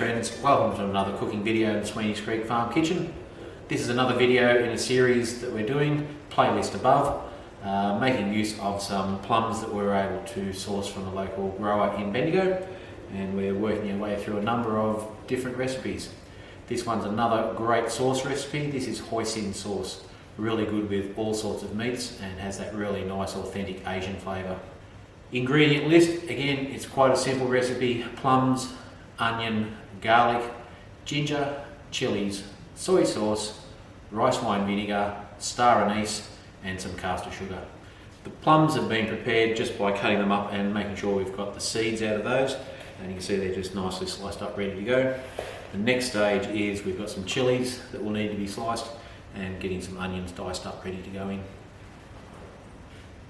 friends, welcome to another cooking video in the Sweeney's Creek Farm Kitchen. This is another video in a series that we're doing, playlist above, making use of some plums that we were able to source from a local grower in Vinegar, and we're working our way through a number of different recipes. This one's another great sauce recipe. This is Hoisin Sauce, really good with all sorts of meats and has that really nice authentic Asian flavour. Ingredient list, again, it's quite a simple recipe: plums, onion, garlic, ginger, chilies, soy sauce, rice wine vinegar, star anise and some caster sugar. The plums have been prepared just by cutting them up and making sure we've got the seeds out of those, and you can see they're just nicely sliced up, ready to go. The next stage is we've got some chilies that will need to be sliced and getting some onions diced up, ready to go in.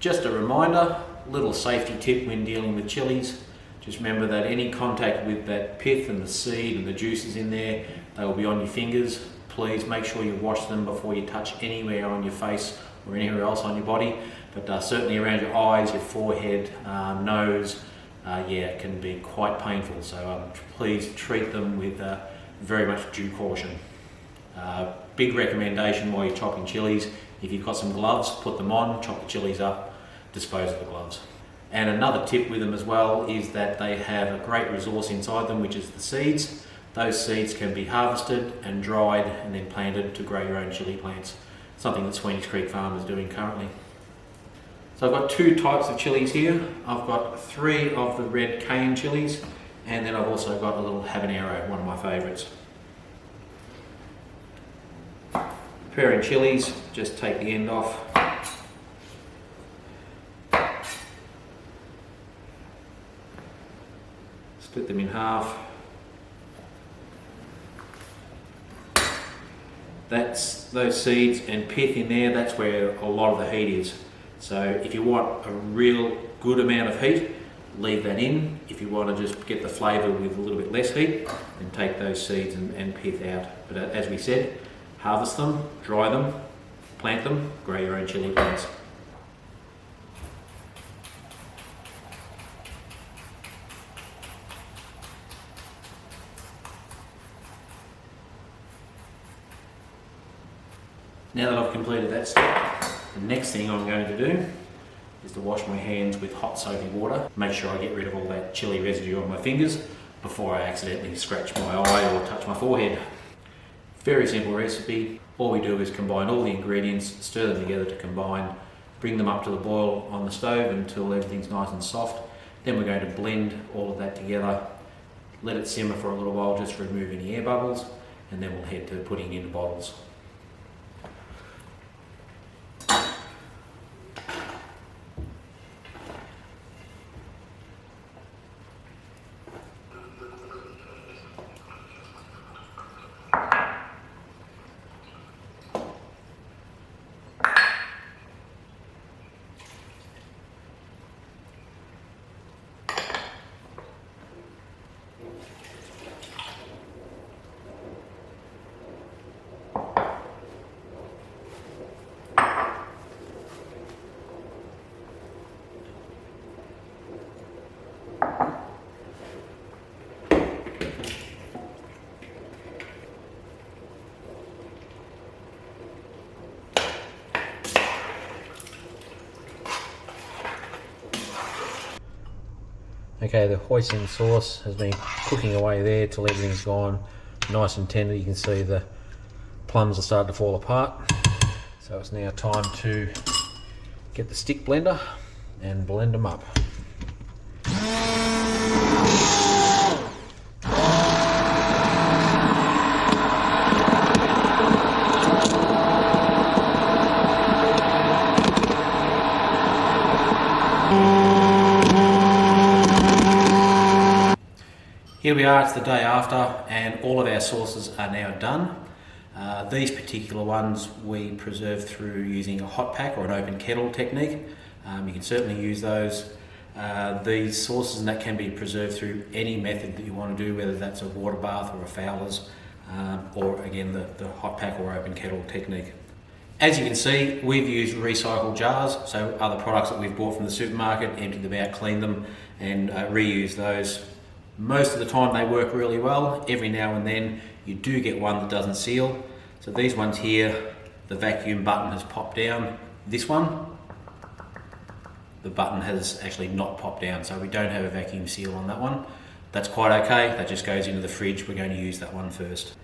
Just a reminder, little safety tip when dealing with chilies: just remember that any contact with that pith and the seed and the juices in there, they will be on your fingers. Please make sure you wash them before you touch anywhere on your face or anywhere else on your body, but certainly around your eyes, your forehead, nose, it can be quite painful, so please treat them with very much due caution. Big recommendation while you're chopping chilies: if you've got some gloves, put them on, chop the chilies up, dispose of the gloves. And another tip with them as well is that they have a great resource inside them, which is the seeds. Those seeds can be harvested and dried and then planted to grow your own chili plants, something that Sweeney's Creek Farm is doing currently. So I've got two types of chilies here. I've got 3 of the red cayenne chilies, and then I've also got a little habanero, one of my favourites. Preparing chilies, just take the end off. Split them in half. That's those seeds and pith in there, that's where a lot of the heat is. So if you want a real good amount of heat, leave that in. If you want to just get the flavour with a little bit less heat, then take those seeds and pith out. But as we said, harvest them, dry them, plant them, grow your own chili plants. Now that I've completed that step, the next thing I'm going to do is to wash my hands with hot soapy water. Make sure I get rid of all that chili residue on my fingers before I accidentally scratch my eye or touch my forehead. Very simple recipe. All we do is combine all the ingredients, stir them together to combine, bring them up to the boil on the stove until everything's nice and soft. Then we're going to blend all of that together, let it simmer for a little while just to remove any air bubbles, and then we'll head to putting it into bottles. Okay, the hoisin sauce has been cooking away there till everything's gone nice and tender. You can see the plums are starting to fall apart. So it's now time to get the stick blender and blend them up. Here we are, it's the day after, and all of our sauces are now done. These particular ones we preserve through using a hot pack or an open kettle technique. You can certainly use those. These sauces and that can be preserved through any method that you want to do, whether that's a water bath or a Fowler's, or again the hot pack or open kettle technique. As you can see, we've used recycled jars, so other products that we've bought from the supermarket, emptied them out, cleaned them, and reused those. Most of the time they work really well. Every now and then you do get one that doesn't seal. So these ones here, the vacuum button has popped down. This one, the button has actually not popped down, so we don't have a vacuum seal on that one. That's quite okay, that just goes into the fridge. We're going to use that one first.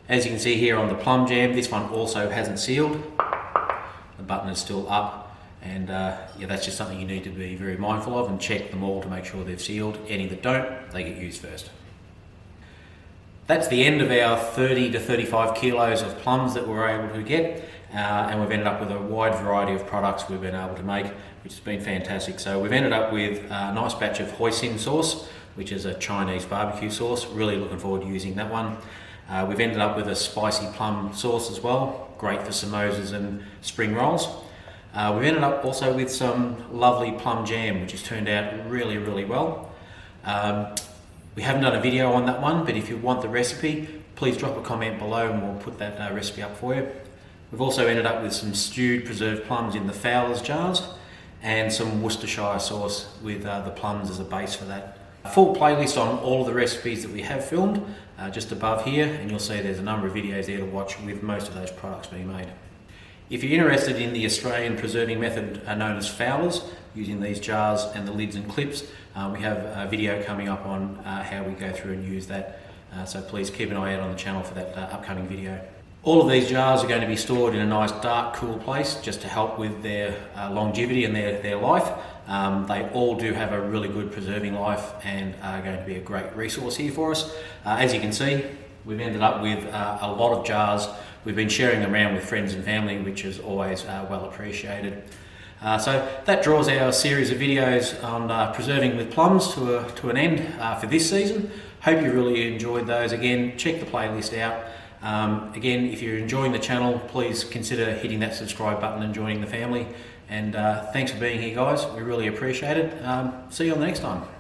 As you can see here on the Plum Jam, this one also hasn't sealed. The button is still up, and yeah, that's just something you need to be very mindful of and check them all to make sure they've sealed. Any that don't, they get used first. That's the end of our 30 to 35 kilos of plums that we're able to get, and we've ended up with a wide variety of products we've been able to make, which has been fantastic. So we've ended up with a nice batch of Hoisin Sauce, which is a Chinese barbecue sauce. Really looking forward to using that one. We've ended up with a spicy plum sauce as well, great for samosas and spring rolls. We've ended up also with some lovely plum jam, which has turned out really, really well. We haven't done a video on that one, but if you want the recipe, please drop a comment below and we'll put that recipe up for you. We've also ended up with some stewed preserved plums in the Fowler's jars and some Worcestershire sauce with the plums as a base for that. A full playlist on all of the recipes that we have filmed just above here, and you'll see there's a number of videos there to watch with most of those products being made. If you're interested in the Australian preserving method known as Fowler's, using these jars and the lids and clips, we have a video coming up on how we go through and use that, so please keep an eye out on the channel for that upcoming video. All of these jars are going to be stored in a nice dark, cool place just to help with their longevity and their life. They all do have a really good preserving life and are going to be a great resource here for us. As you can see, we've ended up with a lot of jars. We've been sharing them around with friends and family, which is always well appreciated. So that draws our series of videos on preserving with plums to an end for this season. Hope you really enjoyed those. Again, check the playlist out. Again, if you're enjoying the channel, please consider hitting that subscribe button and joining the family. And thanks for being here, guys. We really appreciate it. See you on the next time.